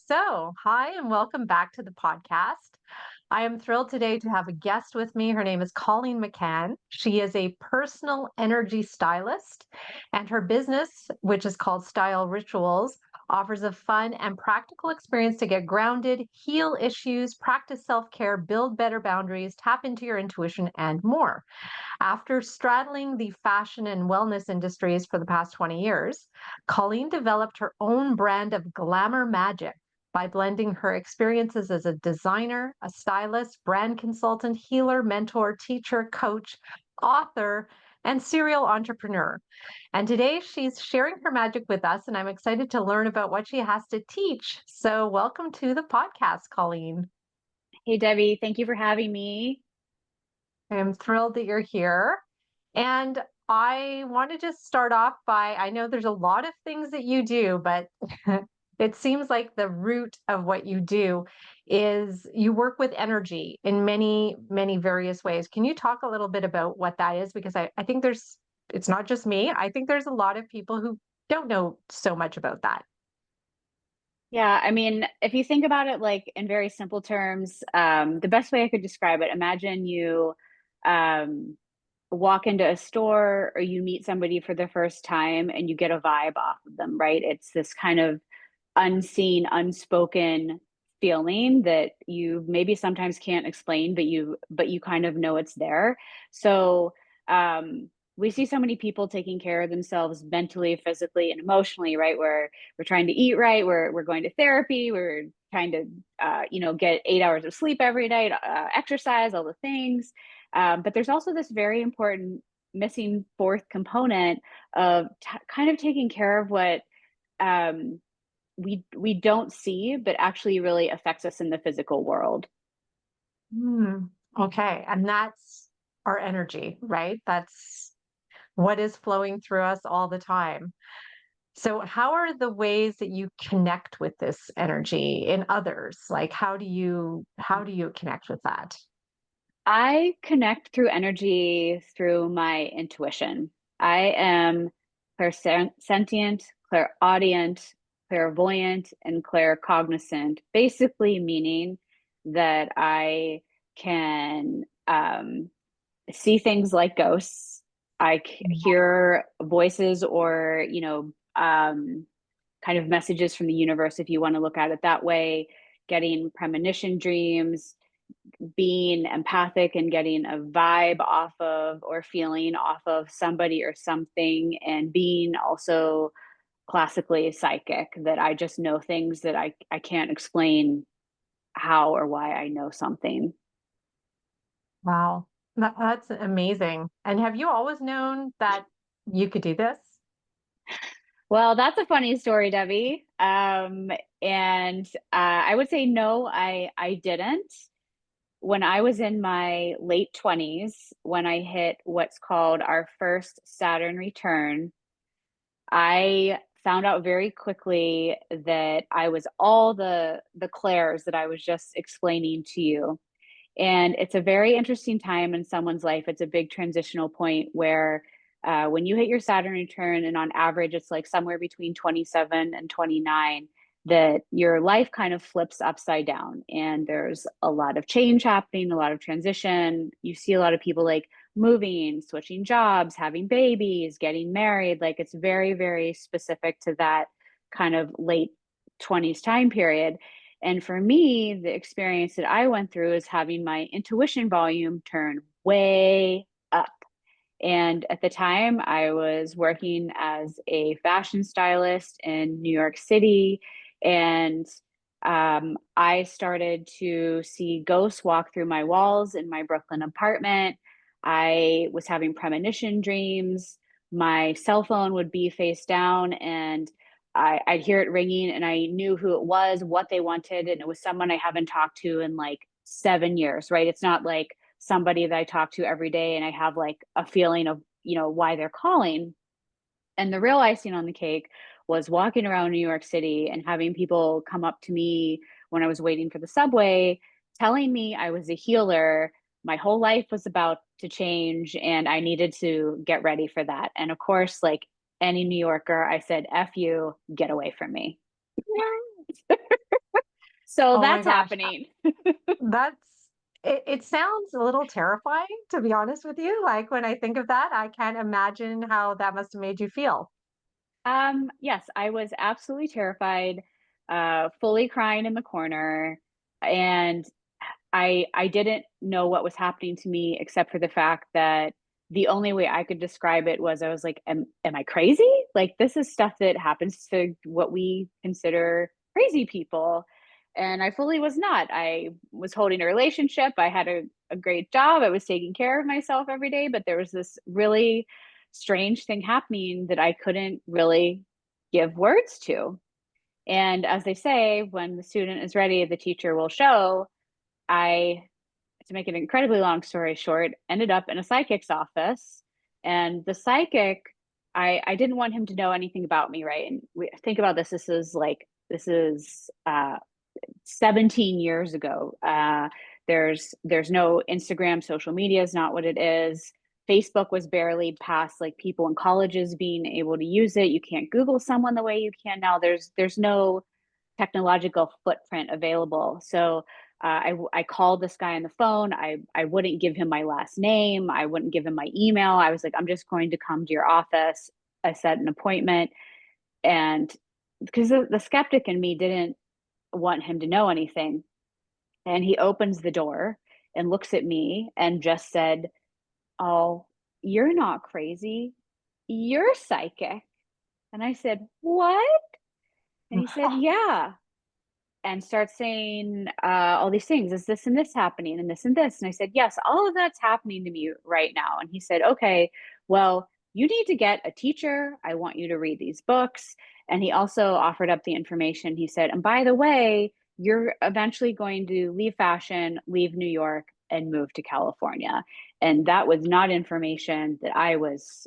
Hi and welcome back to the podcast. I am thrilled today to have a guest with me. Her name is Colleen McCann. She is a personal energy stylist, and her business, which is called Style Rituals, offers a fun and practical experience to get grounded, heal issues, practice self care, build better boundaries, tap into your intuition, and more. After straddling the fashion and wellness industries for the past 20 years, Colleen developed her own brand of glamour magic by blending her experiences as a designer, a stylist, brand consultant, healer, mentor, teacher, coach, author, and serial entrepreneur. And today she's sharing her magic with us, and I'm excited to learn about what she has to teach. So, welcome to the podcast, Colleen. Hey Debbie, thank you for having me. I'm thrilled that you're here. And I want to just start off by I know there's a lot of things that you do, but it seems like the root of what you do is you work with energy in many, many various ways. Can you talk a little bit about what that is? Because I think it's not just me. I think there's a lot of people who don't know so much about that. Yeah, I mean, if you think about it like in very simple terms, the best way I could describe it, imagine you um, walk into a store or you meet somebody for the first time and you get a vibe off of them, right? It's this kind of unseen, unspoken feeling that you maybe sometimes can't explain, but you kind of know it's there. So we see so many people taking care of themselves mentally, physically, and emotionally, right? Where we're trying to eat right, we're going to therapy, we're trying to get 8 hours of sleep every night, exercise, all the things. But there's also this very important missing fourth component of kind of taking care of what um, we don't see, but actually really affects us in the physical world. Hmm. Okay. And that's our energy, right? That's what is flowing through us all the time. So, how are the ways that you connect with this energy in others? Like, how do you connect with that? I connect through energy through my intuition. I am clairsentient, clairaudient, clairvoyant, and claircognizant, basically meaning that I can see things like ghosts. Hear voices or, kind of messages from the universe, if you want to look at it that way, getting premonition dreams, being empathic and getting a vibe off of or feeling off of somebody or something, and being also classically psychic, that I just know things that I can't explain how or why I know something. Wow, that's amazing. And have you always known that you could do this? Well, that's a funny story, Debbie. And I would say no, I didn't. When I was in my late 20s, when I hit what's called our first Saturn return, I found out very quickly that I was all the clairs that I was just explaining to you. And it's a very interesting time in someone's life. It's a big transitional point where when you hit your Saturn return, and on average, it's like somewhere between 27 and 29, that your life kind of flips upside down. And there's a lot of change happening, a lot of transition. You see a lot of people like moving, switching jobs, having babies, getting married. Like it's very, very specific to that kind of late 20s time period. And for me, the experience that I went through is having my intuition volume turn way up. And at the time, I was working as a fashion stylist in New York City. And I started to see ghosts walk through my walls in my Brooklyn apartment. I was having premonition dreams. My cell phone would be face down, and I'd hear it ringing, and I knew who it was, what they wanted. And it was someone I haven't talked to in like 7 years, right? It's not like somebody that I talk to every day and I have like a feeling of, why they're calling. And the real icing on the cake was walking around New York City and having people come up to me when I was waiting for the subway, telling me I was a healer. My whole life was about to change and I needed to get ready for that. And of course, like any New Yorker, I said, F you, get away from me. So Oh my that's gosh. happening. That's it sounds a little terrifying, to be honest with you. Like when I think of that, I can't imagine how that must have made you feel. Yes, I was absolutely terrified, fully crying in the corner, and I didn't know what was happening to me except for the fact that the only way I could describe it was I was like, am I crazy? Like this is stuff that happens to what we consider crazy people. And I fully was not. I was holding a relationship. I had a great job. I was taking care of myself every day, but there was this really strange thing happening that I couldn't really give words to. And as they say, when the student is ready, the teacher will show. I, to make an incredibly long story short, ended up in a psychic's office. And the psychic, I didn't want him to know anything about me, right? And we think about this. This is 17 years ago. There's no Instagram, social media is not what it is. Facebook was barely past like people in colleges being able to use it. You can't Google someone the way you can now. There's no technological footprint available. So I called this guy on the phone. I wouldn't give him my last name. I wouldn't give him my email. I was like, I'm just going to come to your office. I set an appointment, and because the skeptic in me didn't want him to know anything, and he opens the door and looks at me and just said, "Oh, you're not crazy. You're psychic." And I said, "What?" And he said, "Yeah." And start saying all these things. Is this and this happening and this and this? And I said, yes, all of that's happening to me right now. And he said, okay, well, you need to get a teacher. I want you to read these books. And he also offered up the information. He said, and by the way, you're eventually going to leave fashion, leave New York, and move to California. And that was not information that I was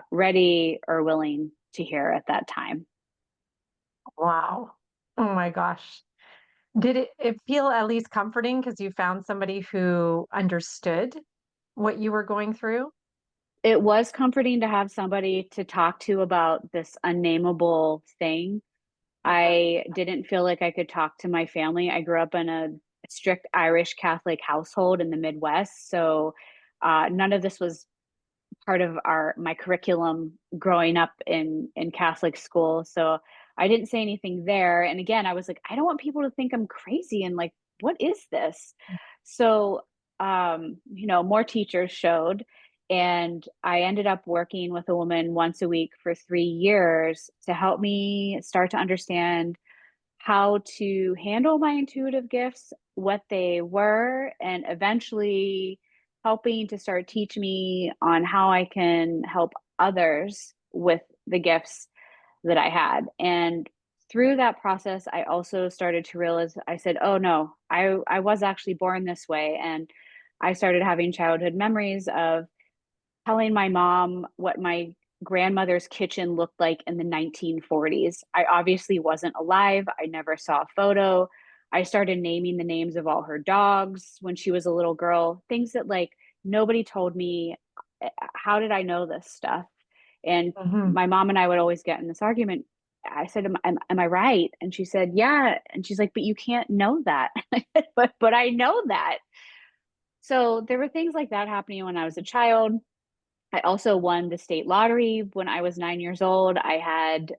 ready or willing to hear at that time. Wow. Oh my gosh. Did it feel at least comforting because you found somebody who understood what you were going through? It was comforting to have somebody to talk to about this unnameable thing. I didn't feel like I could talk to my family. I grew up in a strict Irish Catholic household in the Midwest, so none of this was part of our my curriculum growing up in Catholic school. So I didn't say anything there. And again, I was like, I don't want people to think I'm crazy and like, what is this? So more teachers showed, and I ended up working with a woman once a week for 3 years to help me start to understand how to handle my intuitive gifts, what they were, and eventually helping to start teach me on how I can help others with the gifts that I had. And through that process, I also started to realize I said, oh no, I was actually born this way. And I started having childhood memories of telling my mom what my grandmother's kitchen looked like in the 1940s. I obviously wasn't alive. I never saw a photo. I started naming the names of all her dogs when she was a little girl, things that like nobody told me. How did I know this stuff? And Hmm. my mom and I would always get in this argument. I said, am I right? And she said, yeah. And she's like, but you can't know that. But I know that. So there were things like that happening when I was a child. I also won the state lottery when I was 9 years old. I had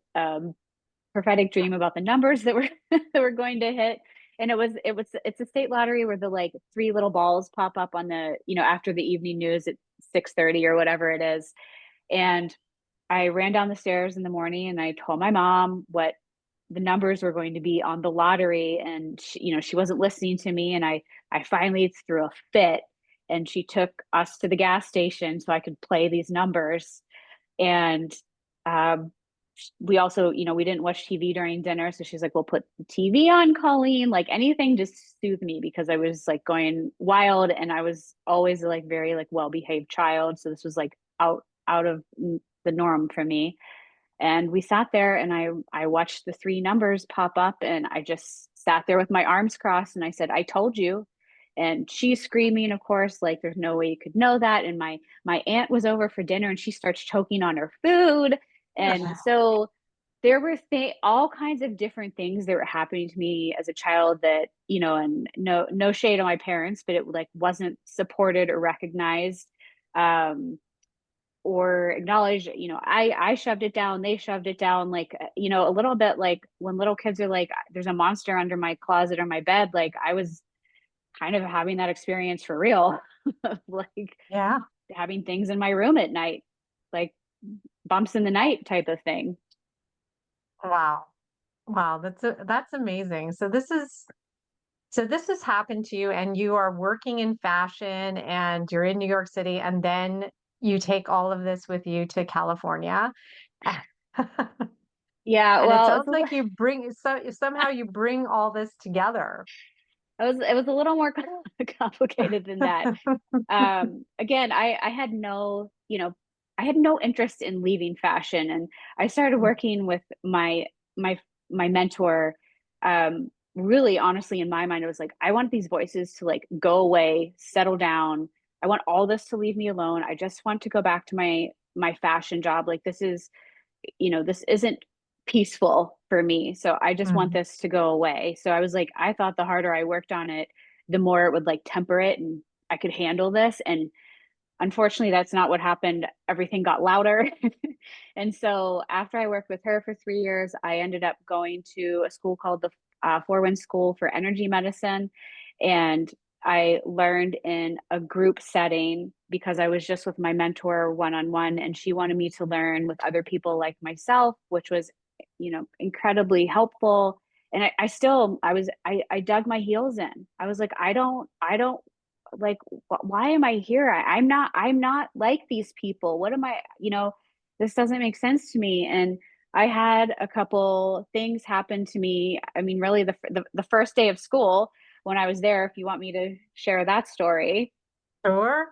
prophetic dream about the numbers that were that were going to hit. And it's a state lottery where the like three little balls pop up on the, after the evening news at 6:30 or whatever it is. And I ran down the stairs in the morning and I told my mom what the numbers were going to be on the lottery, and she wasn't listening to me, and I finally threw a fit, and she took us to the gas station so I could play these numbers. And um, we also, we didn't watch TV during dinner, so she's like, we'll put the TV on, Colleen, like anything just soothe me because I was like going wild, and I was always like very like well behaved child, so this was like out of the norm for me. And we sat there and I watched the three numbers pop up, and I just sat there with my arms crossed and I said, I told you. And she's screaming, of course, like there's no way you could know that. And my aunt was over for dinner and she starts choking on her food. And so there were all kinds of different things that were happening to me as a child that, and no shade on my parents, but it like wasn't supported or recognized, um, or acknowledged. I shoved it down, they shoved it down, like, a little bit like when little kids are like, there's a monster under my closet or my bed. Like I was kind of having that experience for real, like Yeah. having things in my room at night, like bumps in the night type of thing. Wow. Wow, that's amazing. So this has happened to you and you are working in fashion and you're in New York City and then you take all of this with you to California. Yeah, And it well, sounds like you bring somehow you bring all this together. it was a little more complicated than that. Again, I had I had no interest in leaving fashion, and I started working with my my mentor. Really, honestly, in my mind, it was like I want these voices to like go away, settle down. I want all this to leave me alone. I just want to go back to my fashion job. Like this isn't peaceful for me. So I just want Mhm. this to go away. So I was like, I thought the harder I worked on it, the more it would like temper it and I could handle this. And unfortunately, that's not what happened. Everything got louder. And so after I worked with her for 3 years, I ended up going to a school called the Four Winds School for Energy Medicine. And I learned in a group setting because I was just with my mentor one on one, and she wanted me to learn with other people like myself, which was, incredibly helpful. And I still, I dug my heels in. I was like, I don't like, why am I here? I'm not like these people. What am I, this doesn't make sense to me. And I had a couple things happen to me. I mean, really the first day of school when I was there, if you want me to share that story. Sure.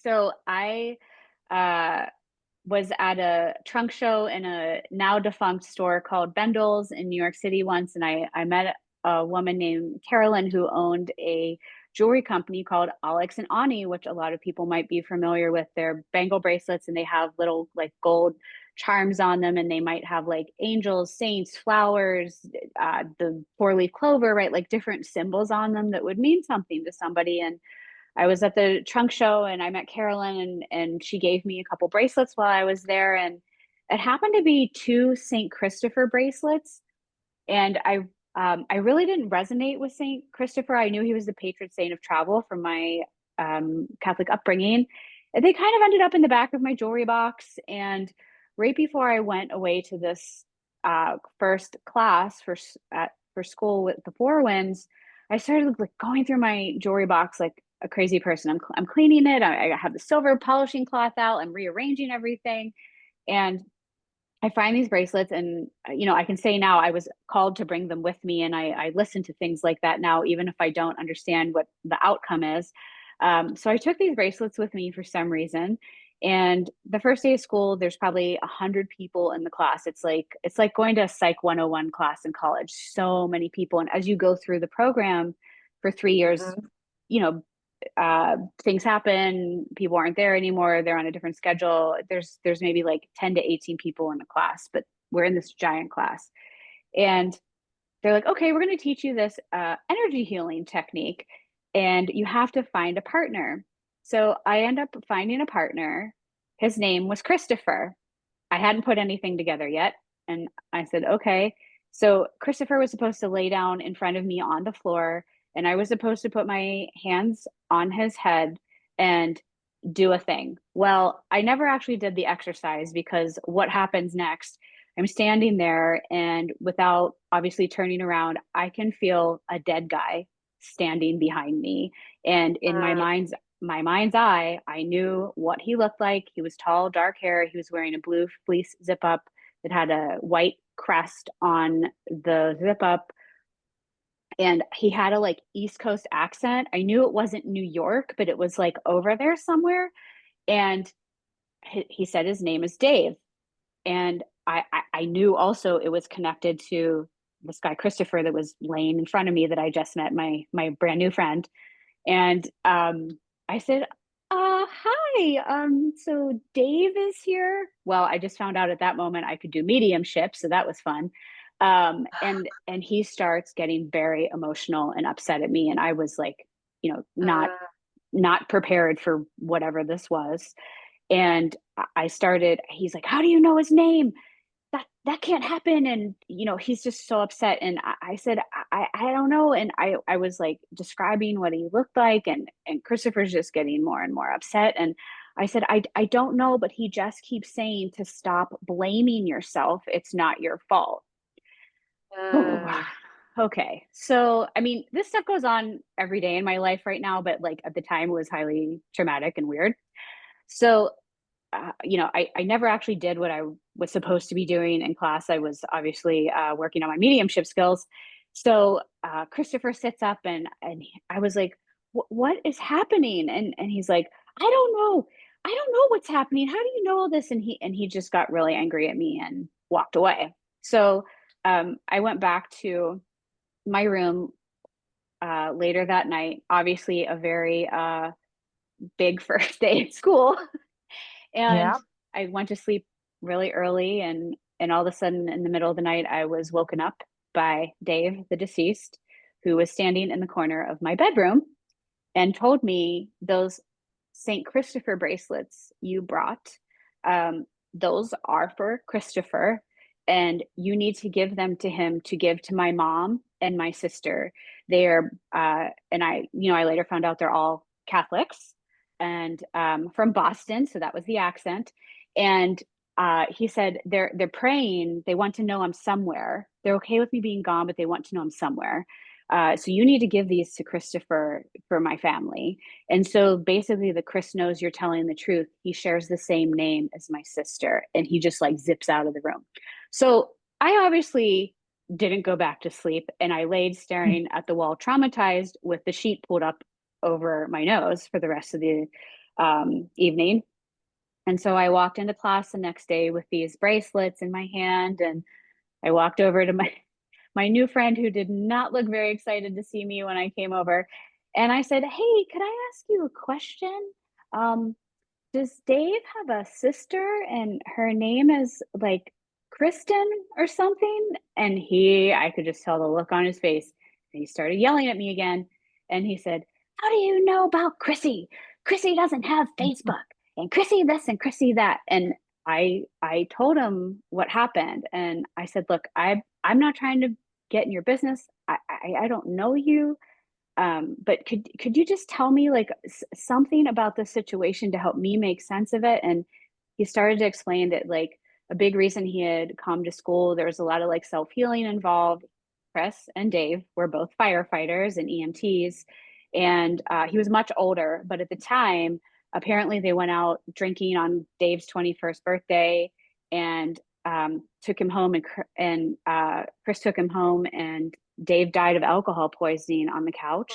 So I uh was at a trunk show in a now defunct store called Bendel's in New York City once, and I met a woman named Carolyn who owned a jewelry company called Alex and Ani, which a lot of people might be familiar with. Their bangle bracelets, and they have little like gold charms on them, and they might have like angels, saints, flowers, the four-leaf clover, right? Like different symbols on them that would mean something to somebody. And I was at the trunk show and I met Carolyn, and she gave me a couple bracelets while I was there. And it happened to be two St. Christopher bracelets. And I really didn't resonate with St. Christopher. I knew he was the patron saint of travel from my Catholic upbringing. And they kind of ended up in the back of my jewelry box. And right before I went away to this first class for school with the Four Winds, I started like going through my jewelry box like a crazy person. I'm cleaning it. I have the silver polishing cloth out. I'm rearranging everything, and I find these bracelets. And I can say now I was called to bring them with me, and I listen to things like that now, even if I don't understand what the outcome is. So I took these bracelets with me for some reason. And the first day of school, there's probably 100 people in the class. It's like going to a Psych 101 class in college. So many people, and as you go through the program for 3 years, Mhm. you know things happen, people aren't there anymore, they're on a different schedule. There's maybe like 10 to 18 people in the class, but we're in this giant class. And they're like, okay, we're going to teach you this energy healing technique, and you have to find a partner. So I end up finding a partner. His name was Christopher. I hadn't put anything together yet, and I said, okay. So Christopher was supposed to lay down in front of me on the floor, and I was supposed to put my hands on his head and do a thing. Well, I never actually did the exercise because what happens next? I'm standing there, and without obviously turning around, I can feel a dead guy standing behind me. And in my mind's eye, I knew what he looked like. He was tall, dark hair. He was wearing a blue fleece zip up that had a white crest on the zip up. And he had a like East Coast accent. I knew it wasn't New York, but it was like over there somewhere. And he said his name is Dave. And I knew also it was connected to this guy Christopher that was laying in front of me that I just met, my brand new friend. And I said, Hi. So Dave is here. Well, I just found out at that moment I could do mediumship, so that was fun. And he starts getting very emotional and upset at me, and I was like, Uh, not prepared for whatever this was. And I started. He's like, "How do you know his name? That can't happen." And he's just so upset. And I said, I don't know. And I was like describing what he looked like, and Christopher's just getting more and more upset. And I said, I don't know, but he just keeps saying to stop blaming yourself. It's not your fault. Oh, uh, okay. So I mean, this stuff goes on every day in my life right now, but like at the time it was highly traumatic and weird. So I never actually did what I was supposed to be doing in class. I was obviously working on my mediumship skills. So Christopher sits up, and I was like, "What is happening?" And he's like, "I don't know. I don't know what's happening. How do you know all this?" And he just got really angry at me and walked away. So I went back to my room later that night. Obviously, a very big first day at school. And yeah. I went to sleep really early, and all of a sudden in the middle of the night I was woken up by Dave, the deceased, who was standing in the corner of my bedroom and told me those St. Christopher bracelets you brought, um, those are for Christopher, and you need to give them to him to give to my mom and my sister. They are, and I later found out they're all Catholics and from Boston, so that was the accent. And he said they're praying. They want to know I'm somewhere. They're okay with me being gone, but they want to know I'm somewhere. So you need to give these to Christopher for my family. And so basically, the Chris knows you're telling the truth. He shares the same name as my sister, and he just like zips out of the room. So I obviously didn't go back to sleep, and I laid staring at the wall, traumatized, with the sheet pulled up over my nose for the rest of the evening. And so I walked into class the next day with these bracelets in my hand, and I walked over to my new friend who did not look very excited to see me when I came over. And I said, "Hey, could I ask you a question? Um, does Dave have a sister and her name is like Kristen or something?" And I could just tell the look on his face. And he started yelling at me again. And he said, "How do you know about Chrissy? Chrissy doesn't have Facebook, and Chrissy this and Chrissy that." And I told him what happened. And I said, "Look, I'm not trying to get in your business. I don't know you, but could you just tell me like something about the situation to help me make sense of it?" And he started to explain that like a big reason he had come to school, there was a lot of like self-healing involved. Chris and Dave were both firefighters and EMTs, and he was much older, but at the time apparently they went out drinking on Dave's 21st birthday, and took him home, and Chris took him home, and Dave died of alcohol poisoning on the couch.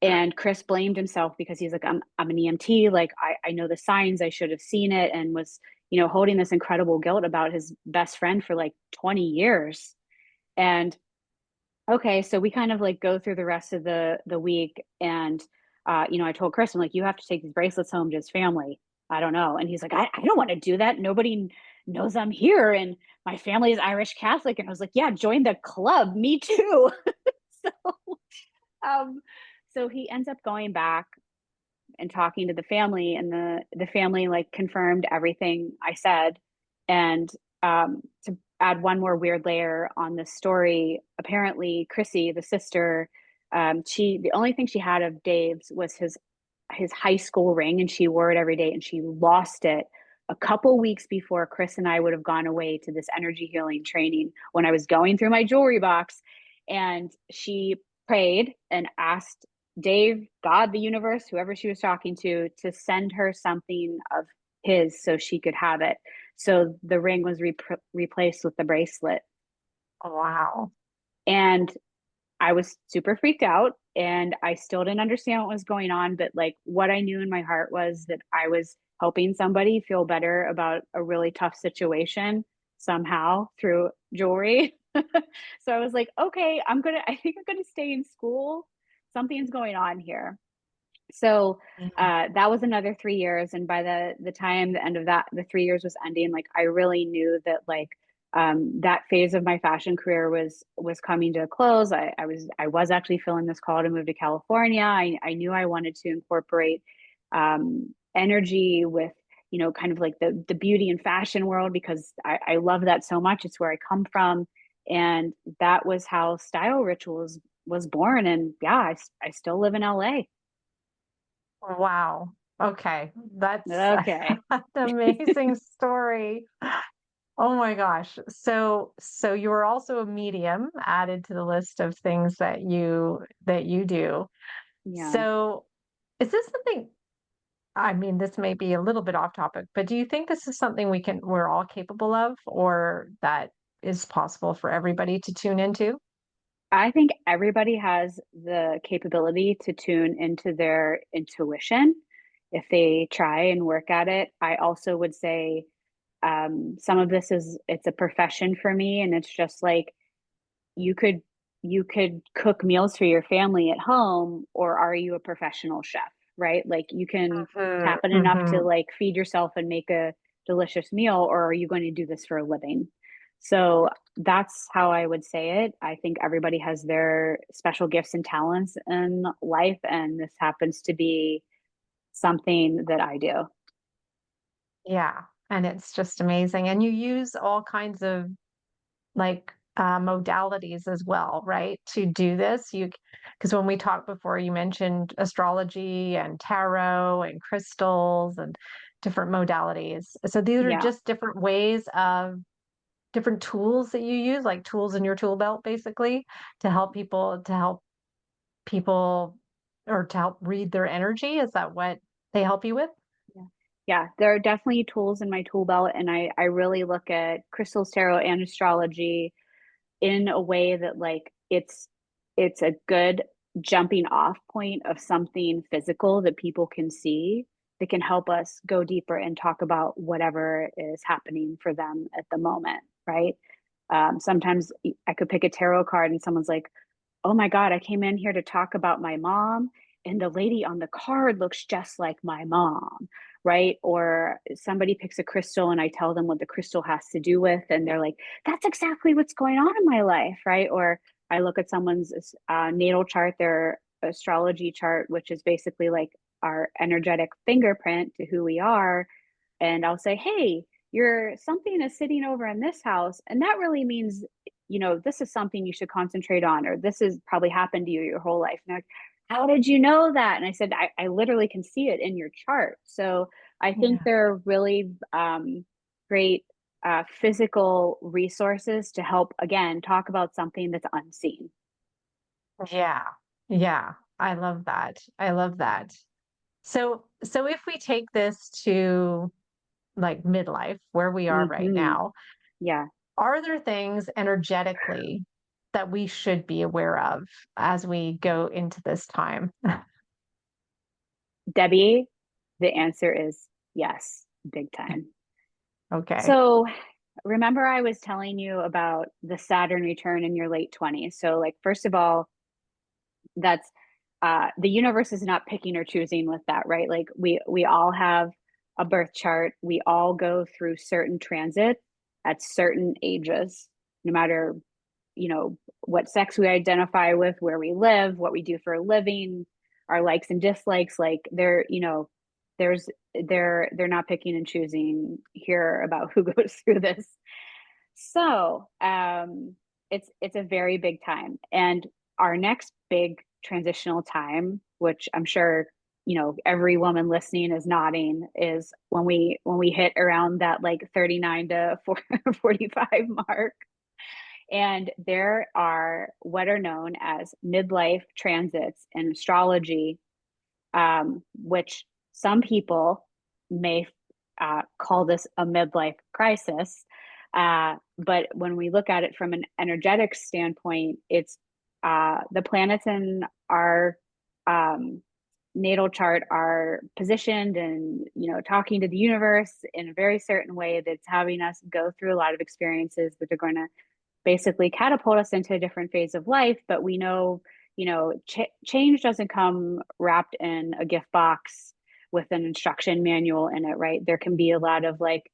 And Chris blamed himself because he's like, I'm an EMT. Like, I know the signs. I should have seen it, and was, holding this incredible guilt about his best friend for like 20 years. And okay, so we kind of like go through the rest of the week. And, I told Chris, I'm like, you have to take these bracelets home to his family. I don't know. And he's like, I don't want to do that. Nobody knows I'm here. And my family is Irish Catholic. And I was like, yeah, join the club. Me too. so um, so he ends up going back and talking to the family, and the family like confirmed everything I said. And to add one more weird layer on this story, apparently Chrissy, the sister, the only thing she had of Dave's was his high school ring, and she wore it every day, and she lost it a couple weeks before Chris and I would have gone away to this energy healing training, when I was going through my jewelry box. And she prayed and asked Dave, God, the universe, whoever she was talking to send her something of his so she could have it. So the ring was replaced with the bracelet. Wow. And I was super freaked out, and I still didn't understand what was going on. But like what I knew in my heart was that I was helping somebody feel better about a really tough situation somehow through jewelry. So I was like, okay, I think I'm gonna stay in school. Something's going on here. So Yeah. that was another 3 years. And by the time the end of that, the 3 years was ending, like I really knew that like that phase of my fashion career was coming to a close. I was actually feeling this call to move to California. I knew I wanted to incorporate energy with, kind of like the beauty and fashion world, because I love that so much. It's where I come from. And that was how Style Rituals was born. And yeah, I still live in LA. Wow. Okay. That's Okay. an amazing story. Oh my gosh. So you are also a medium added to the list of things that you do. Yeah. So is this something, I mean, this may be a little bit off topic, but do you think this is something we're all capable of, or that is possible for everybody to tune into? I think everybody has the capability to tune into their intuition if they try and work at it. I also would say some of this is it's a profession for me, and it's just like you could you could cook meals for your family at home, or are you a professional chef, right? Like you can Mhm, tap it enough to mhm. like feed yourself and make a delicious meal, or are you going to do this for a living? So that's how I would say it. I think everybody has their special gifts and talents in life, and this happens to be something that I do. Yeah, and it's just amazing, and you use all kinds of, like, modalities as well, right, to do this? Because when we talked before, you mentioned astrology and tarot and crystals and different modalities. So these are Yeah. just different ways of different tools that you use, like tools in your tool belt, basically, to help people or to help read their energy? Is that what they help you with? Yeah. Yeah, there are definitely tools in my tool belt, and I really look at crystals, tarot, and astrology in a way that like it's a good jumping off point of something physical that people can see, that can help us go deeper and talk about whatever is happening for them at the moment, right? Sometimes I could pick a tarot card and someone's like, oh my God, I came in here to talk about my mom, and the lady on the card looks just like my mom, right? Or somebody picks a crystal and I tell them what the crystal has to do with, and they're like, that's exactly what's going on in my life, right? Or I look at someone's natal chart, their astrology chart, which is basically like our energetic fingerprint to who we are, and I'll say, hey, your something is sitting over in this house, and that really means, this is something you should concentrate on, or this has probably happened to you your whole life. And they're like, how did you know that? And I said, I literally can see it in your chart. So I think Yeah. they're really great physical resources to help, again, talk about something that's unseen. Yeah. Yeah. I love that. I love that. So if we take this to, like, midlife, where we are right Hmm. now, Yeah. are there things energetically that we should be aware of as we go into this time? Debbie, the answer is yes, big time. Okay. So remember I was telling you about the Saturn return in your late 20s. So like first of all, that's the universe is not picking or choosing with that, right? Like we all have a birth chart. We all go through certain transit at certain ages, no matter, what sex we identify with, where we live, what we do for a living, our likes and dislikes. Like there's they're not picking and choosing here about who goes through this. So it's a very big time. And our next big transitional time, which I'm sure every woman listening is nodding, is when we hit around that like 39 to 45 mark. And there are what are known as midlife transits in astrology, which some people may call this a midlife crisis. But when we look at it from an energetic standpoint, it's the planets in our um, natal chart are positioned and talking to the universe in a very certain way that's having us go through a lot of experiences that are going to basically catapult us into a different phase of life. But we know, change doesn't come wrapped in a gift box with an instruction manual in it, right? There can be a lot of like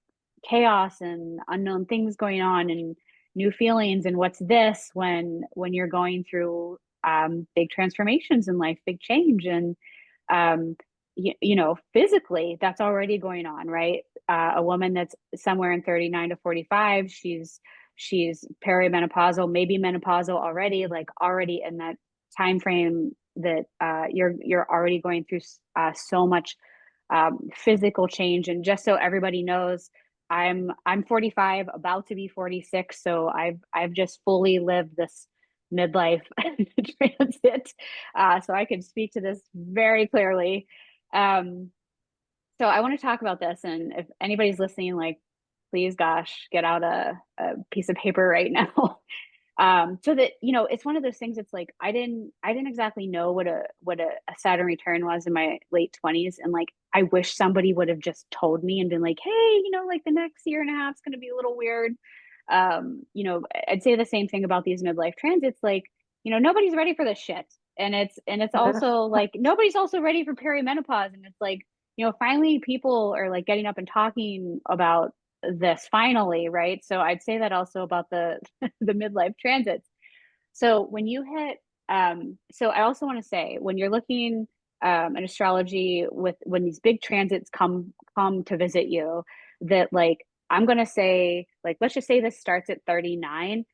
chaos and unknown things going on and new feelings. And what's this when you're going through big transformations in life, big change, and physically that's already going on, right? A woman that's somewhere in 39 to 45, she's perimenopausal, maybe menopausal already, like already in that time frame that you're already going through so much physical change. And just so everybody knows, I'm 45, about to be 46, so I've just fully lived this midlife transit, so I can speak to this very clearly. Um, so I want to talk about this, and if anybody's listening, like, please, gosh, get out a piece of paper right now. So that, it's one of those things. It's like I didn't exactly know what a Saturn return was in my late 20s, and like I wish somebody would have just told me and been like, hey, like the next year and a half is going to be a little weird. I'd say the same thing about these midlife transits. Like, nobody's ready for this shit, and it's also like nobody's also ready for perimenopause, and it's like, finally people are like getting up and talking about this finally, right? So I'd say that also about the the midlife transits. So when you hit, so I also want to say when you're looking at astrology, with when these big transits come to visit you, that like I'm gonna say, like, let's just say this starts at 39.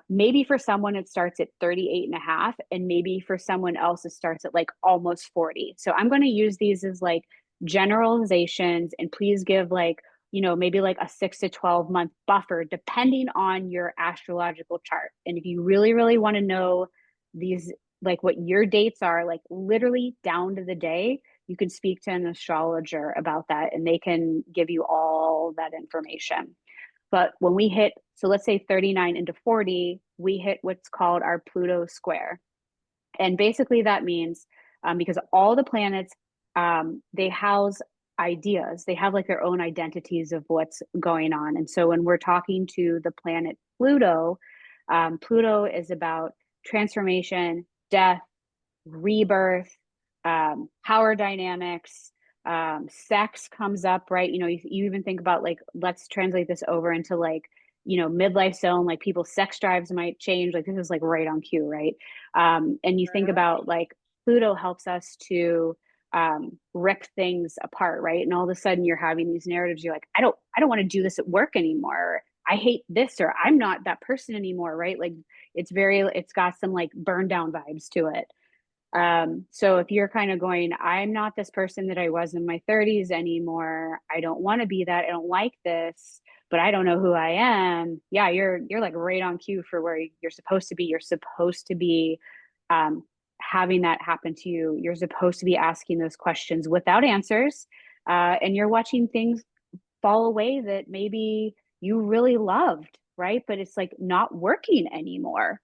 Maybe for someone it starts at 38 and a half, and maybe for someone else it starts at like almost 40. So I'm going to use these as like generalizations, and please give like, maybe like a 6 to 12 month buffer depending on your astrological chart. And if you really, really want to know these, like what your dates are, like literally down to the day, you can speak to an astrologer about that, and they can give you all that information. But when we hit, so let's say 39 into 40, we hit what's called our Pluto square. And basically that means, because all the planets, they house ideas, they have like their own identities of what's going on. And so when we're talking to the planet Pluto, Pluto is about transformation, death, rebirth, power dynamics, sex comes up, right? You even think about like, let's translate this over into like, midlife zone, like people's sex drives might change. Like this is like right on cue, right? And you think about like Pluto helps us to rip things apart, right? And all of a sudden you're having these narratives. You're like, I don't want to do this at work anymore. I hate this, or I'm not that person anymore, right? Like it's got some like burn down vibes to it. So if you're kind of going, I'm not this person that I was in my 30s anymore. I don't want to be that. I don't like this, but I don't know who I am. Yeah, you're like right on cue for where you're supposed to be. You're supposed to be having that happen to you. You're supposed to be asking those questions without answers. And you're watching things fall away that maybe you really loved, right? But it's like not working anymore.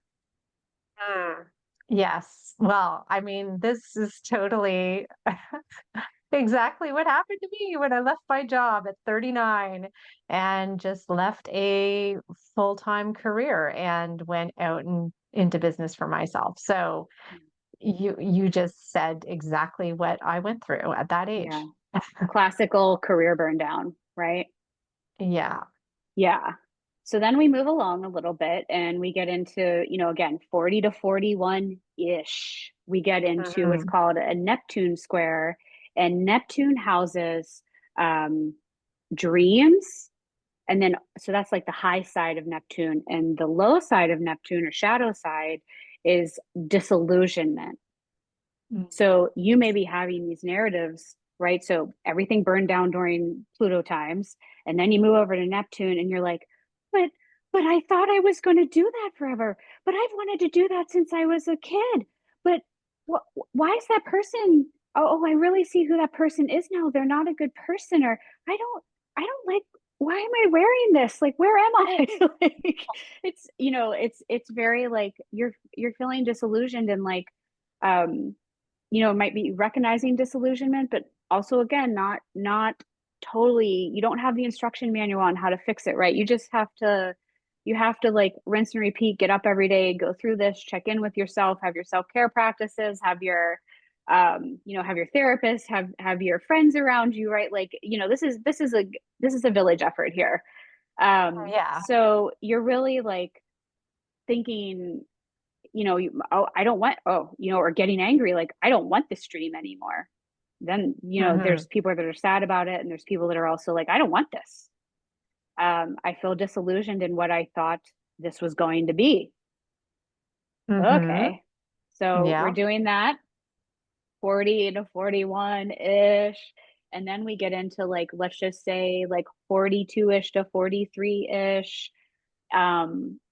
Mm. Yes. Well, I mean, this is totally exactly what happened to me when I left my job at 39 and just left a full-time career and went out and into business for myself. So you just said exactly what I went through at that age. Yeah. Classical career burn down, right? Yeah. Yeah. So then we move along a little bit and we get into, again, 40 to 41-ish. We get into what's Mhm. called a Neptune square, and Neptune houses dreams. And then, so that's like the high side of Neptune, and the low side of Neptune, or shadow side, is disillusionment. Mm. So you may be having these narratives, right? So everything burned down during Pluto times, and then you move over to Neptune, and you're like, but but I thought I was going to do that forever. But I've wanted to do that since I was a kid. But why is that person? Oh, I really see who that person is now. They're not a good person, or I don't like. Why am I wearing this? Like, where am I? Like, it's very like you're feeling disillusioned, and like, um, it might be recognizing disillusionment, but also again, not totally, you don't have the instruction manual on how to fix it, right? You just have to, you have to like rinse and repeat, get up every day, go through this, check in with yourself, have your self-care practices, have your have your therapist, have your friends around you, right? Like, this is a village effort here. Yeah. So you're really like thinking, I don't want, or getting angry, like, I don't want this dream anymore. Then, Hmm. there's people that are sad about it. And there's people that are also like, I don't want this. I feel disillusioned in what I thought this was going to be. Hmm. Okay. So we're Yeah. doing that 40 to 41 ish. And then we get into like, let's just say like 42 ish to 43 ish.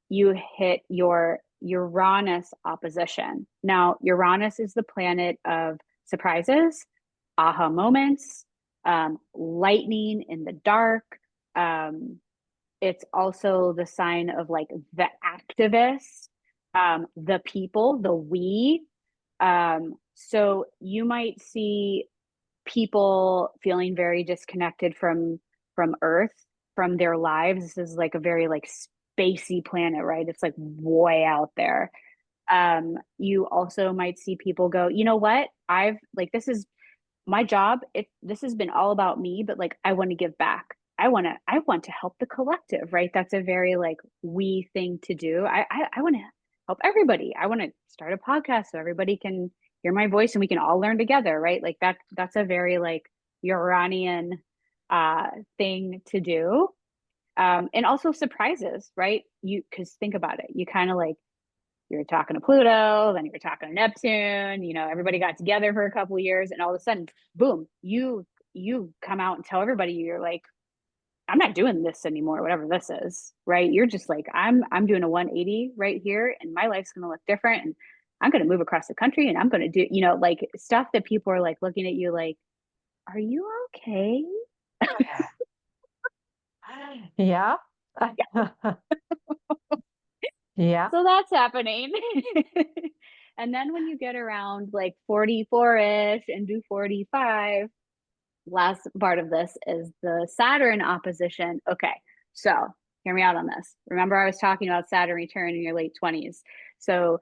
You hit your Uranus opposition. Now, Uranus is the planet of surprises, aha moments, lightning in the dark. Um, it's also the sign of like the activists, the people, the we. So you might see people feeling very disconnected from Earth, from their lives. This is like a very like spacey planet, right? It's like way out there. You also might see people go, you know what? I've like this is my job. This has been all about me, but like I want to give back. I want to help the collective, right? That's a very like we thing to do. I want to help everybody. I want to start a podcast so everybody can hear my voice and we can all learn together, right? Like that's a very like Uranian uh thing to do. And also surprises, right? You because think about it. You kind of like you're talking to Pluto, then you're talking to Neptune, everybody got together for a couple of years and all of a sudden, boom, you come out and tell everybody you're like, I'm not doing this anymore, whatever this is, right? You're just like, I'm doing a 180 right here and my life's gonna look different and I'm gonna move across the country and I'm gonna do, like stuff that people are like looking at you like, are you okay? Yeah. Yeah. So that's happening. And then when you get around like 44-ish and do 45, last part of this is the Saturn opposition. Okay, so hear me out on this. Remember, I was talking about Saturn return in your late 20s. So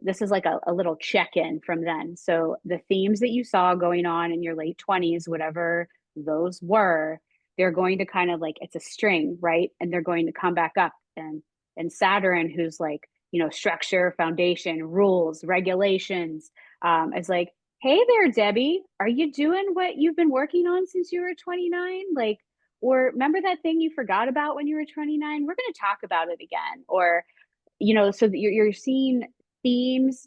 this is like a little check in from then. So the themes that you saw going on in your late 20s, whatever those were, they're going to kind of like, it's a string, right? And they're going to come back up. And Saturn, who's like, structure, foundation, rules, regulations, is like, hey there, Debbie, are you doing what you've been working on since you were 29? Like, or remember that thing you forgot about when you were 29? We're going to talk about it again. Or, so that you're seeing themes,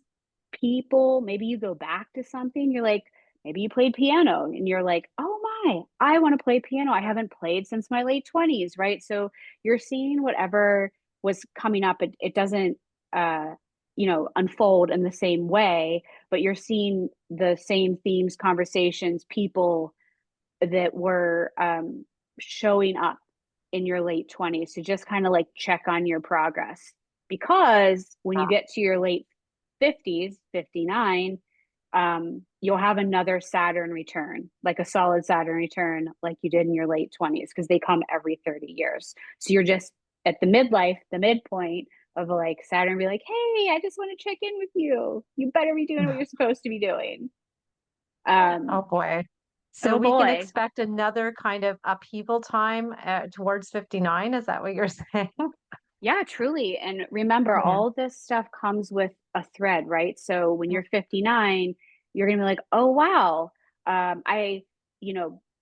people, maybe you go back to something, you're like, maybe you played piano and you're like, oh my, I want to play piano. I haven't played since my late 20s, right? So you're seeing whatever was coming up. It doesn't, unfold in the same way, but you're seeing the same themes, conversations, people that were showing up in your late 20s to just kind of like check on your progress. Because when you get to your late 50s, 59, you'll have another Saturn return, like a solid Saturn return, like you did in your late 20s, because they come every 30 years. So you're just at the midlife, the midpoint of like Saturn be like, hey, I just want to check in with you. You better be doing what you're supposed to be doing. Oh Um, boy. So oh we can boy. expect another kind of upheaval time towards 59. Is that what you're saying? Yeah, truly. And remember, Yeah. all this stuff comes with a thread, right? So when you're 59, you're going to be like, oh, wow. I,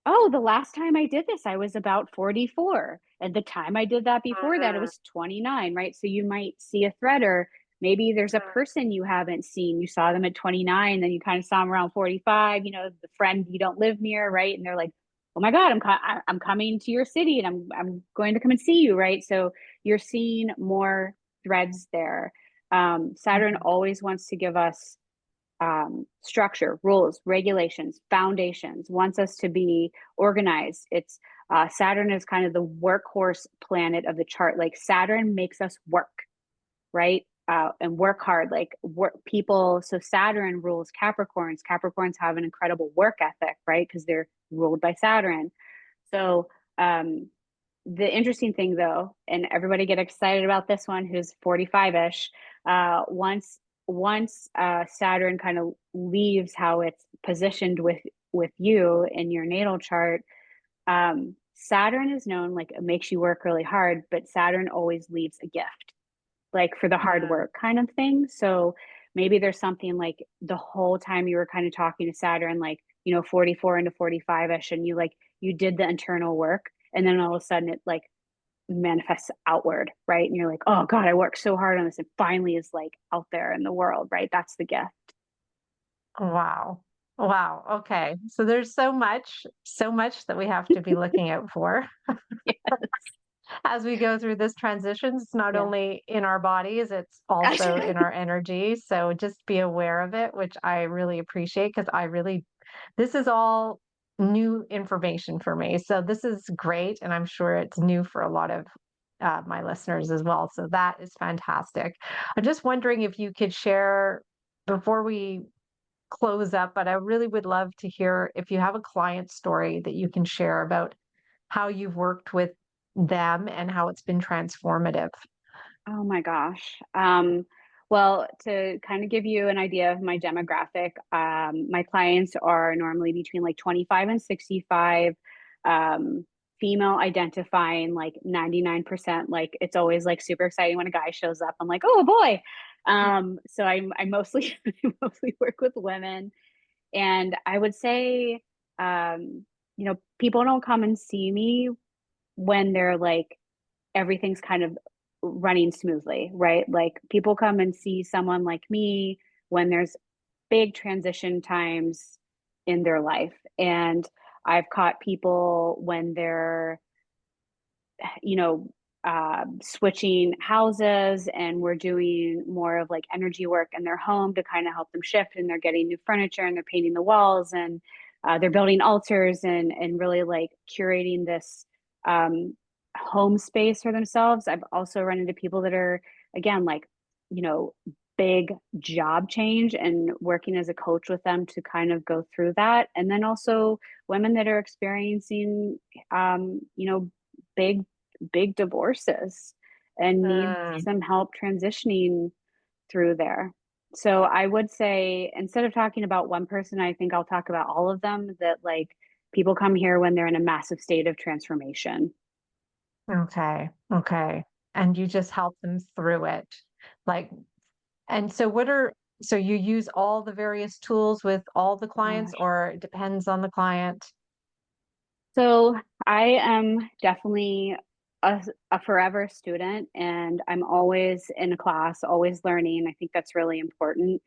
oh, the last time I did this, I was about 44. And the time I did that before that, it Mhm. was 29, right? So you might see a thread, or maybe there's a person you haven't seen. You saw them at 29, then you kind of saw them around 45, the friend you don't live near, right? And they're like, oh my God, I'm coming to your city and I'm going to come and see you, right? So you're seeing more threads there. Saturn Mhm. always wants to give us structure, rules, regulations, foundations, wants us to be organized. It's Saturn is kind of the workhorse planet of the chart. Like Saturn makes us work, right? And work hard, like work people. So Saturn rules Capricorns. Capricorns have an incredible work ethic, right? Because they're ruled by Saturn. So the interesting thing though, and everybody get excited about this one who's 45-ish, once Saturn kind of leaves how it's positioned with you in your natal chart, Saturn is known, like, it makes you work really hard, but Saturn always leaves a gift, like for the hard Mm. work kind of thing. So maybe there's something like the whole time you were kind of talking to Saturn, like, 44 into 45-ish, and you did the internal work, and then all of a sudden it like manifests outward, right? And you're like, oh God, I worked so hard on this, and finally is like out there in the world, right? That's the gift. Wow. Wow. Okay. So there's so much that we have to be looking out for as we go through this transition. It's not Yeah. only in our bodies, it's also in our energy. So just be aware of it, which I really appreciate because this is all new information for me. So this is great. And I'm sure it's new for a lot of my listeners as well. So that is fantastic. I'm just wondering if you could share before we close up, but I really would love to hear if you have a client story that you can share about how you've worked with them and how it's been transformative. Oh my gosh. Well, to kind of give you an idea of my demographic, my clients are normally between like 25 and 65, um, female identifying, like 99%. Like, it's always like super exciting when a guy shows up. I'm like, oh boy. So I mostly I mostly work with women, and I would say, people don't come and see me when they're like everything's kind of running smoothly, right? Like, people come and see someone like me when there's big transition times in their life. And I've caught people when they're, you know, switching houses, and we're doing more of like energy work in their home to kind of help them shift, and they're getting new furniture, and they're painting the walls, and they're building altars, and really like curating this um, home space for themselves. I've also run into people that are, again, like, you know, big job change, and working as a coach with them to kind of go through that. And then also women that are experiencing, big big divorces and need Mm, some help transitioning through there. So I would say, instead of talking about one person, I think I'll talk about all of them, that like people come here when they're in a massive state of transformation. okay. Okay. And you just help them through it. Like, and so so you use all the various tools with all the clients, Gosh. or it depends on the client? So I am definitely a forever student, and I'm always in a class, always learning. I think that's really important.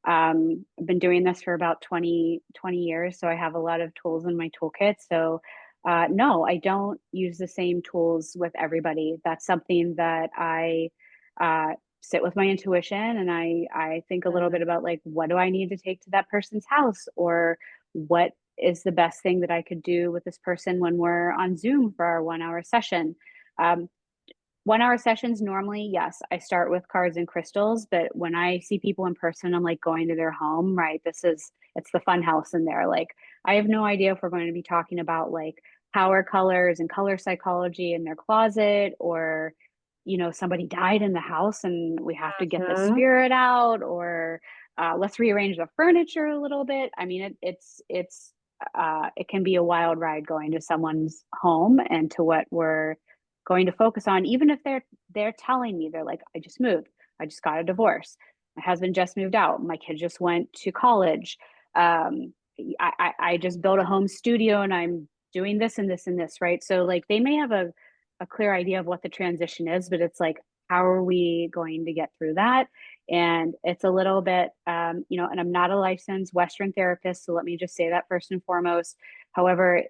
I've been doing this for about 20 years, so I have a lot of tools in my toolkit. So, no, I don't use the same tools with everybody. That's something that I uh, sit with my intuition, and I think a little bit about, like, what do I need to take to that person's house, or what is the best thing that I could do with this person when we're on Zoom for our 1 hour session. Um, 1 hour sessions normally, yes, I start with cards and crystals, but when I see people in person, I'm like going to their home, right? It's the fun house in there. Like, I have no idea if we're going to be talking about like power colors and color psychology in their closet, or, somebody died in the house and we have to get the Mhm. spirit out, or let's rearrange the furniture a little bit. I mean, it can be a wild ride going to someone's home and to what we're going to focus on, even if they're telling me, they're like, I just moved, I just got a divorce, my husband just moved out, my kid just went to college, I just built a home studio, and I'm doing this and this and this, right? So like, they may have a clear idea of what the transition is, but it's like, how are we going to get through that? And it's a little bit, and I'm not a licensed Western therapist, so let me just say that first and foremost. However,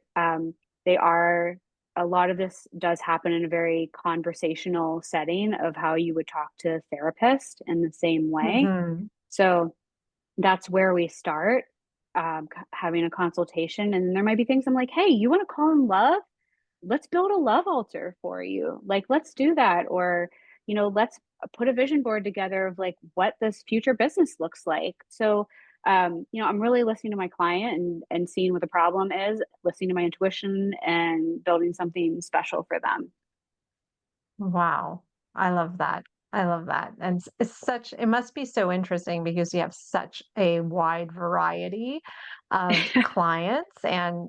they are a lot of this does happen in a very conversational setting of how you would talk to a therapist in the same way. Mhm. So that's where we start, having a consultation. And there might be things I'm like, hey, you want to call in love? Let's build a love altar for you. Like, let's do that. Or, let's put a vision board together of like what this future business looks like. So I'm really listening to my client and seeing what the problem is, listening to my intuition and building something special for them. Wow. I love that. I love that. And it must be so interesting because you have such a wide variety of clients and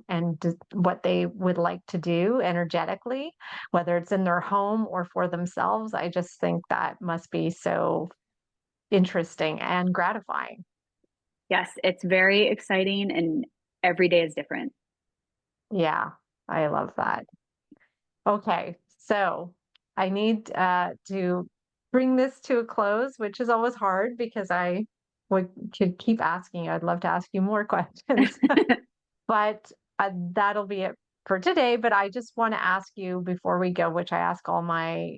what they would like to do energetically, whether it's in their home or for themselves. I just think that must be so interesting and gratifying. Yes, it's very exciting and every day is different. Yeah, I love that. Okay, so I need to bring this to a close, which is always hard because I could keep asking you. I'd love to ask you more questions, but that'll be it for today. But I just want to ask you before we go, which I ask all my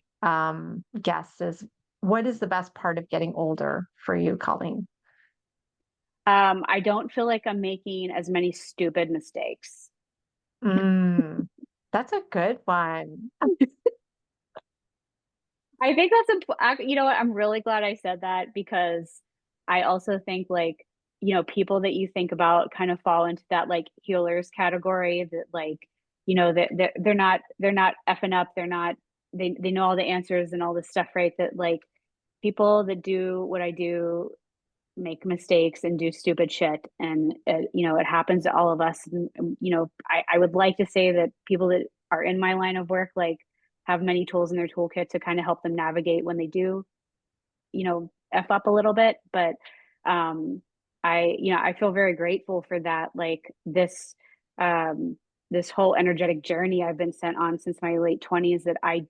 guests, is what is the best part of getting older for you, Colleen? I don't feel like I'm making as many stupid mistakes. Mm, that's a good one. I think that's important. You know what? I'm really glad I said that because I also think like, people that you think about kind of fall into that like healers category that like, that they're not effing up. They know all the answers and all this stuff, right? That like people that do what I do make mistakes and do stupid shit and it happens to all of us and, I would like to say that people that are in my line of work like have many tools in their toolkit to kind of help them navigate when they do f up a little bit, but um I feel very grateful for that, like um this whole energetic journey I've been sent on since my late 20s, that I've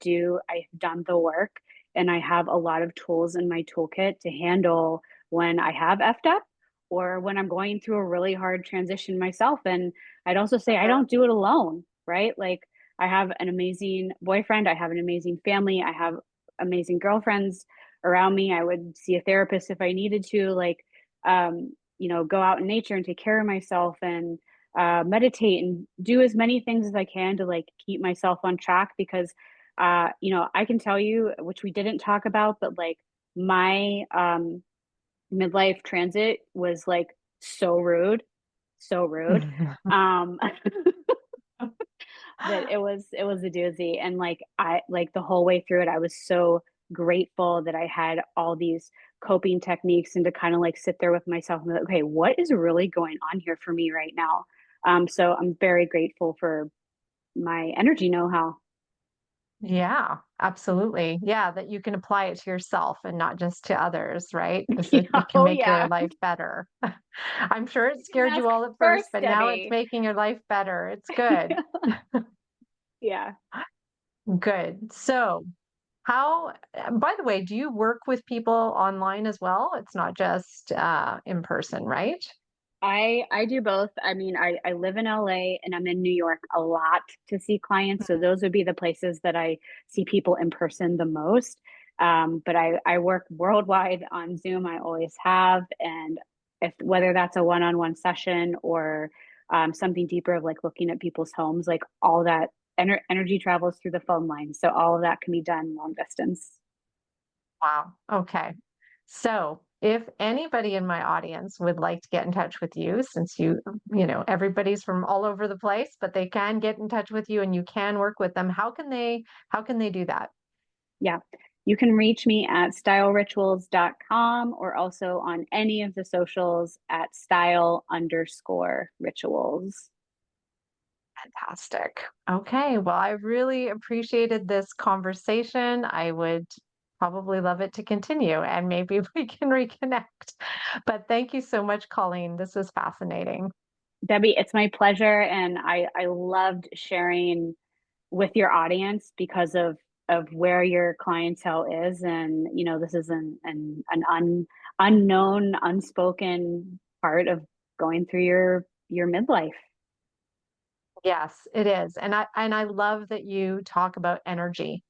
done the work and I have a lot of tools in my toolkit to handle when I have effed up or when I'm going through a really hard transition myself. And I'd also say I don't do it alone, right? Like I have an amazing boyfriend, I have an amazing family, I have amazing girlfriends around me. I would see a therapist if I needed to, like, go out in nature and take care of myself and meditate and do as many things as I can to like keep myself on track because, I can tell you, which we didn't talk about, but like my midlife transit was like so rude, so rude. Um, that it was a doozy, and like I like the whole way through it I was so grateful that I had all these coping techniques and to kind of like sit there with myself and be like, okay, what is really going on here for me right now? So I'm very grateful for my energy know-how. Yeah, absolutely. Yeah, that you can apply it to yourself and not just to others, right? It can Oh make your yeah, life better. I'm sure it you didn't scared you ask all at first, first, but now it's Debbie. making your life better. It's good. Yeah. Good. So, by the way, do you work with people online as well? It's not just in person, right? I do both. I mean, I live in LA and I'm in New York a lot to see clients. So those would be the places that I see people in person the most. But I work worldwide on Zoom. I always have. And if whether that's a one-on-one session or something deeper of like looking at people's homes, like all that energy travels through the phone line. So all of that can be done long distance. Wow. Okay. So, if anybody in my audience would like to get in touch with you, since everybody's from all over the place, but they can get in touch with you and you can work with them, how can they do that? Yeah. You can reach me at style rituals.com or also on any of the socials at style_rituals. Fantastic. Okay. Well, I really appreciated this conversation. I would probably love it to continue and maybe we can reconnect. But thank you so much, Colleen. This was fascinating. Debbie, it's my pleasure. And I loved sharing with your audience because of where your clientele is. And, this is an unknown, unspoken part of going through your midlife. Yes, it is. And I love that you talk about energy,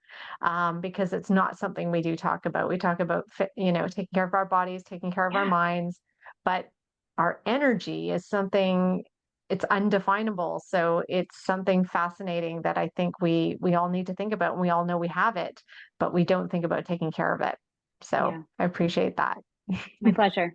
because it's not something we do talk about. We talk about taking care of our bodies, taking care of our Yeah. minds, but our energy is something it's undefinable. So it's something fascinating that I think we all need to think about. And we all know we have it, but we don't think about taking care of it. So Yeah. I appreciate that. My pleasure.